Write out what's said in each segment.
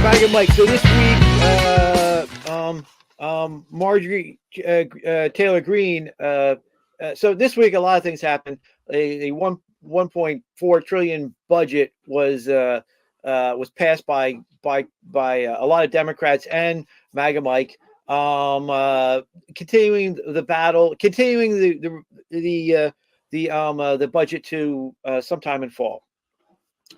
MAGA Mike. So this week, Marjorie Taylor Greene. So this week, a lot of things happened. A 1.4 trillion budget was passed by a lot of Democrats and MAGA Mike. Continuing the battle, continuing the budget to sometime in fall.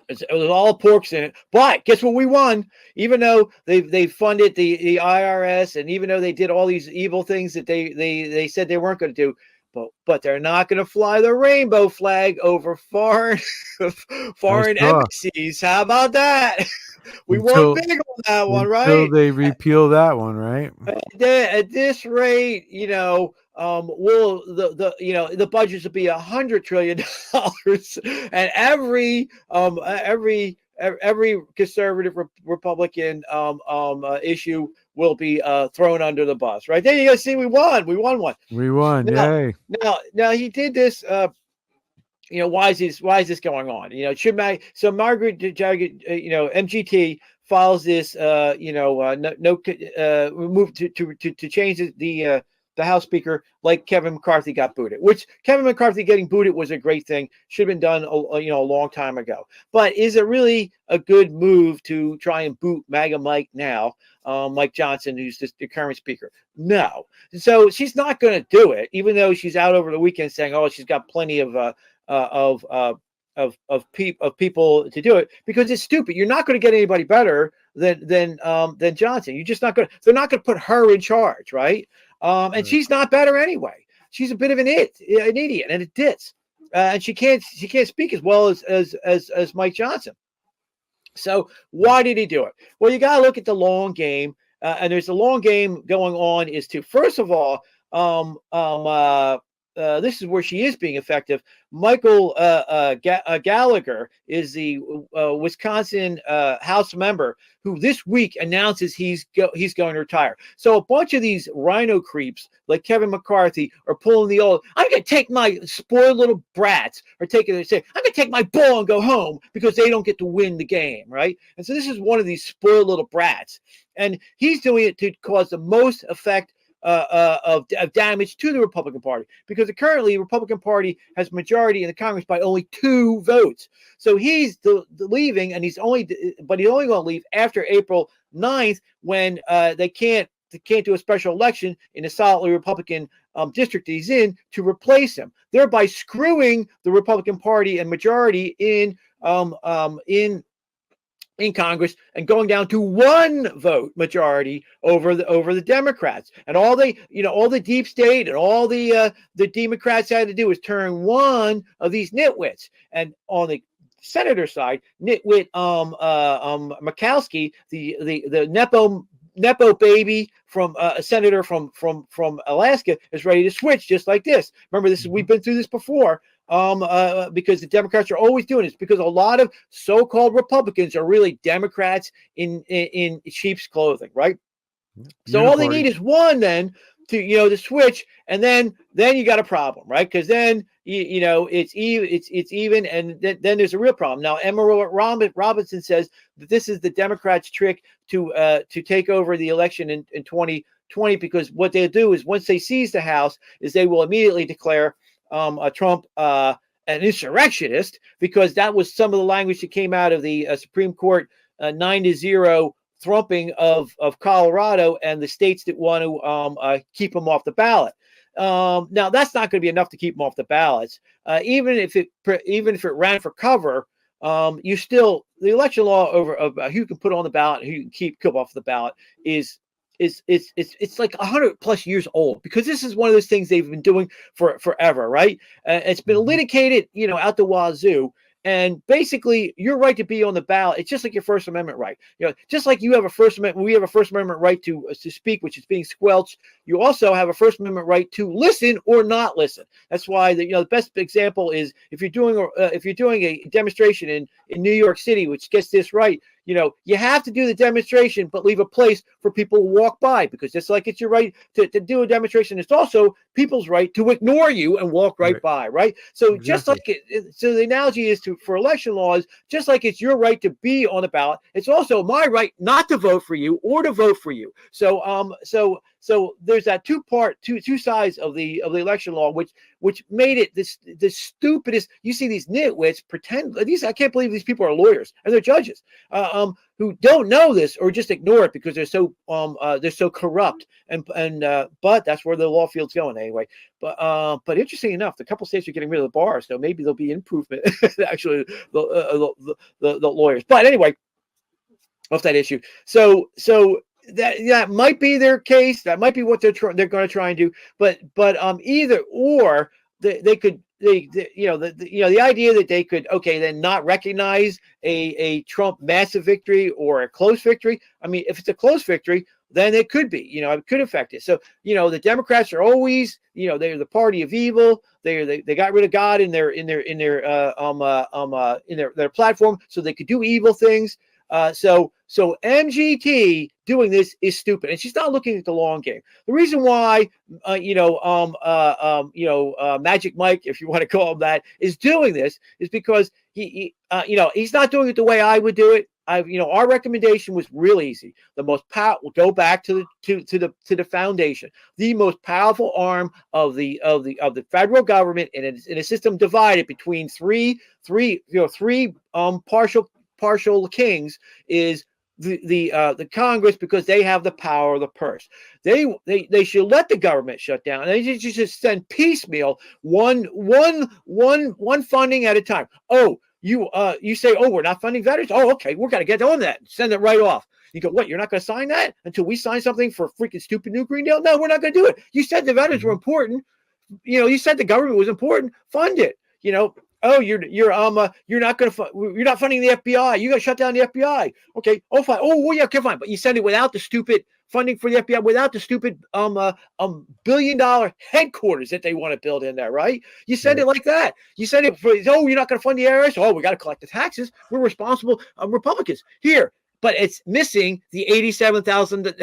It was all porks in it, but guess what? We won, even though they funded the IRS, and even though they did all these evil things that they said they weren't going to do. But they're not going to fly the rainbow flag over foreign embassies. How about that? We won big on that one, right? Until they repeal that one, right? At this rate, will the budgets will be $100 trillion, and every conservative Republican issue will be thrown under the bus. Right there, you guys see, we won one. We won, yay! Now he did this. Why is this going on? So Margaret MGT files this move to change the House Speaker, like Kevin McCarthy got booted, which Kevin McCarthy getting booted was a great thing. Should have been done a long time ago. But is it really a good move to try and boot MAGA Mike now, Mike Johnson, who's the current speaker? No. So she's not going to do it, even though she's out over the weekend saying, oh, she's got plenty of people to do it, because it's stupid. You're not going to get anybody better than Johnson. You're just not going to. They're not going to put her in charge, right? And she's not better anyway. She's a bit of an idiot, and a ditz, and she can't speak as well as Mike Johnson. So why did he do it? Well, you got to look at the long game, and there's a long game going on. Is to, first of all, this is where she is being effective. Michael Gallagher is the Wisconsin House member who this week announces he's going to retire. So a bunch of these rhino creeps like Kevin McCarthy are pulling the old, I'm going to take my spoiled little brats, or say, I'm going to take my ball and go home because they don't get to win the game, right? And so this is one of these spoiled little brats. And he's doing it to cause the most effect of damage to the Republican Party, because currently the Republican Party has majority in the Congress by only 2 votes. So he's leaving, and he's only going to leave after April 9th, when they can't do a special election in a solidly Republican district he's in to replace him, thereby screwing the Republican Party and majority in Congress, and going down to 1 vote majority over the Democrats. And all the deep state and all the Democrats had to do was turn one of these nitwits. And on the senator side, nitwit Murkowski, the Nepo baby from a senator from Alaska, is ready to switch just like this. Remember, we've been through this before. Because the Democrats are always doing this, because a lot of so-called Republicans are really Democrats in sheep's clothing, right? So all they need is one then to switch, and then you got a problem, right? Because then it's even, and then there's a real problem. Now Emma Robinson says that this is the Democrats' trick to take over the election in 2020, because what they'll do is, once they seize the House, is they will immediately declare Trump an insurrectionist, because that was some of the language that came out of the Supreme Court 9-0 thrumping of Colorado and the states that want to keep him off the ballot. Now that's not going to be enough to keep him off the ballots. Even if it ran for cover, you still, the election law over who you can put on the ballot and who you can keep off the ballot is it's like 100 plus years old, because this is one of those things they've been doing for forever, right? It's been litigated, out the wazoo. And basically, your right to be on the ballot, it's just like your First Amendment right. Just like you have a First Amendment, we have a First Amendment right to speak, which is being squelched. You also have a First Amendment right to listen or not listen. That's why the best example is if you're doing a demonstration in New York City, which gets this right, you have to do the demonstration, but leave a place for people to walk by, because just like it's your right to do a demonstration, it's also people's right to ignore you and walk right by, right? So just like so the analogy is for election laws, just like it's your right to be on the ballot, it's also my right not to vote for you or to vote for you. So there's that two sides of the election law, which made it the stupidest. You see these nitwits pretend I can't believe these people are lawyers and they're judges who don't know this or just ignore it because they're so corrupt, but that's where the law field's going anyway. But interesting enough, a couple states are getting rid of the bar, so maybe there'll be improvement actually the lawyers. But anyway, off that issue. So that might be their case. That might be what they're going to try and do. But either or, they could. The idea that they could then not recognize a Trump massive victory or a close victory. I mean, if it's a close victory, then it could be. It could affect it. So the Democrats are always they're the party of evil. They got rid of God in their platform, so they could do evil things. So MGT doing this is stupid, and she's not looking at the long game. The reason why, Magic Mike, if you want to call him that, is doing this is because he's not doing it the way I would do it. Our recommendation was real easy. The most we'll go back to the foundation, the most powerful arm of the federal government, and in a system divided between three partial kings is the Congress, because they have the power of the purse. They should let the government shut down, and they just send piecemeal one funding at a time. Oh, you say, oh, we're not funding veterans. Oh, okay, we're gonna get on that. Send it right off. You go, what? You're not going to sign that until we sign something for freaking stupid new Green Deal? No, we're not going to do it. You said the veterans were important. You said the government was important. Fund it. Oh, you're not going to you're not funding the FBI. You got to shut down the FBI. Okay. Oh, fine. Oh, well, yeah, okay, fine. But you send it without the stupid funding for the FBI, without the stupid $1 billion headquarters that they want to build in there, right? You send it like that. You send it for you're not going to fund the IRS. Oh, we got to collect the taxes. We're responsible Republicans here. But it's missing the 87,000,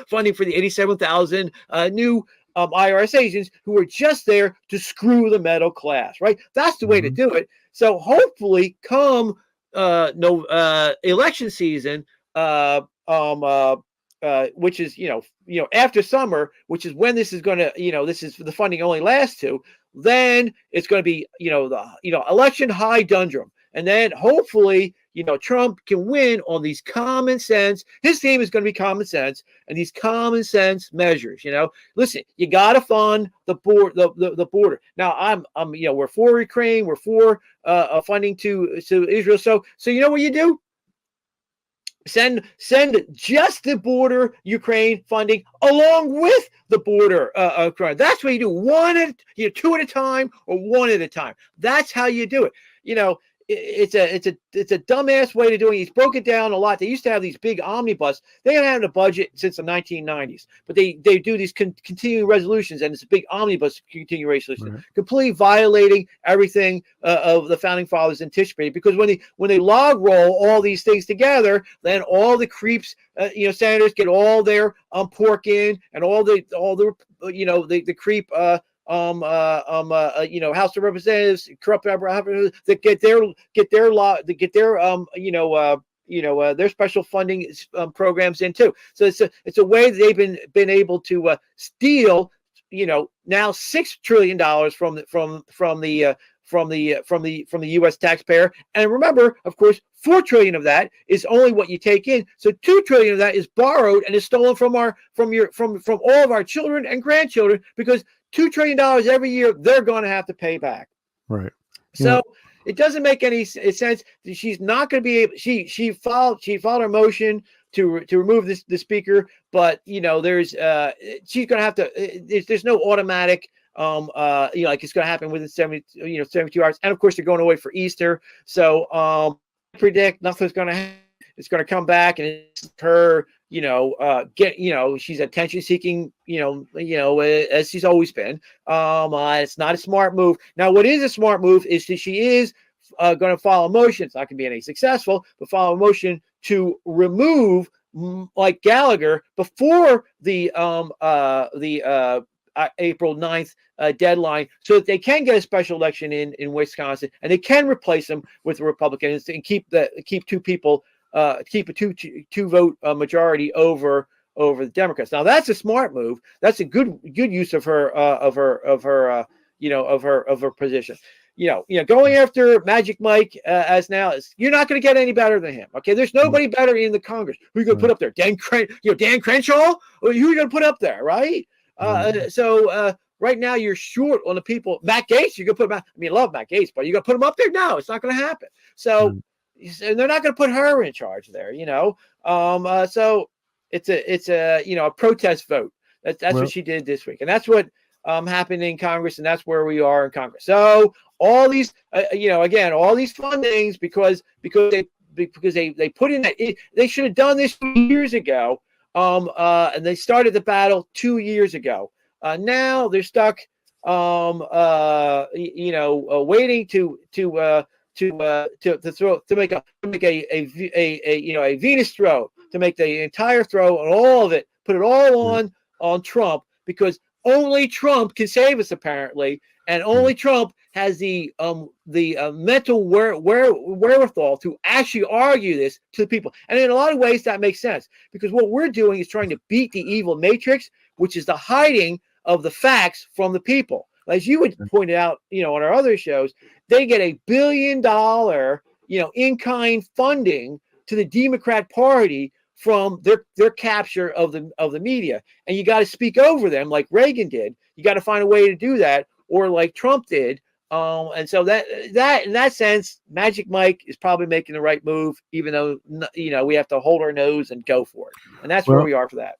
funding for the 87,000 new IRS agents who are just there to screw the middle class, right? That's the way to do it. So hopefully, come election season, which is after summer, which is when this is going to this is the funding only lasts to, then it's going to be election high dundrum, and then hopefully Trump can win on these common sense. His theme is going to be common sense and these common sense measures. Listen, you got to fund the border. Now, we're for Ukraine, we're for funding to Israel. So you know what you do? Send just the border Ukraine funding along with the border Ukraine. That's what you do. Two at a time or one at a time. That's how you do it. It's a dumbass way to do it. He's broken it down a lot. They used to have these big omnibus. They haven't had a budget since the 1990s, but they do these continuing resolutions, and it's a big omnibus continuing resolution, completely violating everything of the founding fathers anticipated. Because when they log roll all these things together, then all the creeps, senators get all their pork in, and all the creep. House of Representatives, corrupt that get their special funding programs in too. So it's a way that they've been able to steal now $6 trillion from the U.S. taxpayer. And remember, of course, $4 trillion of that is only what you take in. So $2 trillion of that is borrowed and is stolen from all of our children and grandchildren, because $2 trillion every year they're going to have to pay back. Right. So it doesn't make any sense. She's not going to be able. She filed her motion to remove the speaker, but there's she's going to have to. There's no automatic. Like it's going to happen within 72 hours, and of course they're going away for Easter. So I predict nothing's going to happen. It's going to come back, and it's her. She's attention seeking, as she's always been. It's not a smart move. Now, what is a smart move is that she is going to file a motion. It's not going to be any successful, but file a motion to remove like Gallagher before the April 9th deadline, so that they can get a special election in Wisconsin, and they can replace them with Republicans and keep two people, keep a two vote majority over the Democrats. Now that's a smart move. That's a good use of her position. Going after Magic Mike as now is, you're not going to get any better than him. Okay, there's nobody better in the Congress. Who are you going to put up there? Dan Crenshaw? Or who are you going to put up there? Right. So right now you're short on the people. Matt Gaetz, you're going to put him out. I mean, I love Matt Gaetz, but you're going to put him up there? No, it's not going to happen. So and they're not going to put her in charge there. So it's a protest vote. That's what she did this week, and that's what happened in Congress, and that's where we are in Congress. So all these, again, all these fundings because they put in that they should have done this 2 years ago, and they started the battle 2 years ago. Now they're stuck, waiting to make a Venus throw, to make the entire throw and all of it, put it all on Trump, because only Trump can save us, apparently, and only Trump has the mental wherewithal to actually argue this to the people. And in a lot of ways, that makes sense, because what we're doing is trying to beat the evil matrix, which is the hiding of the facts from the people. As you would point out, on our other shows, they get $1 billion, in-kind funding to the Democrat Party from their capture of the media, and you got to speak over them like Reagan did. You got to find a way to do that, or like Trump did. And so that in that sense, Magic Mike is probably making the right move, even though we have to hold our nose and go for it. And that's where we are for that.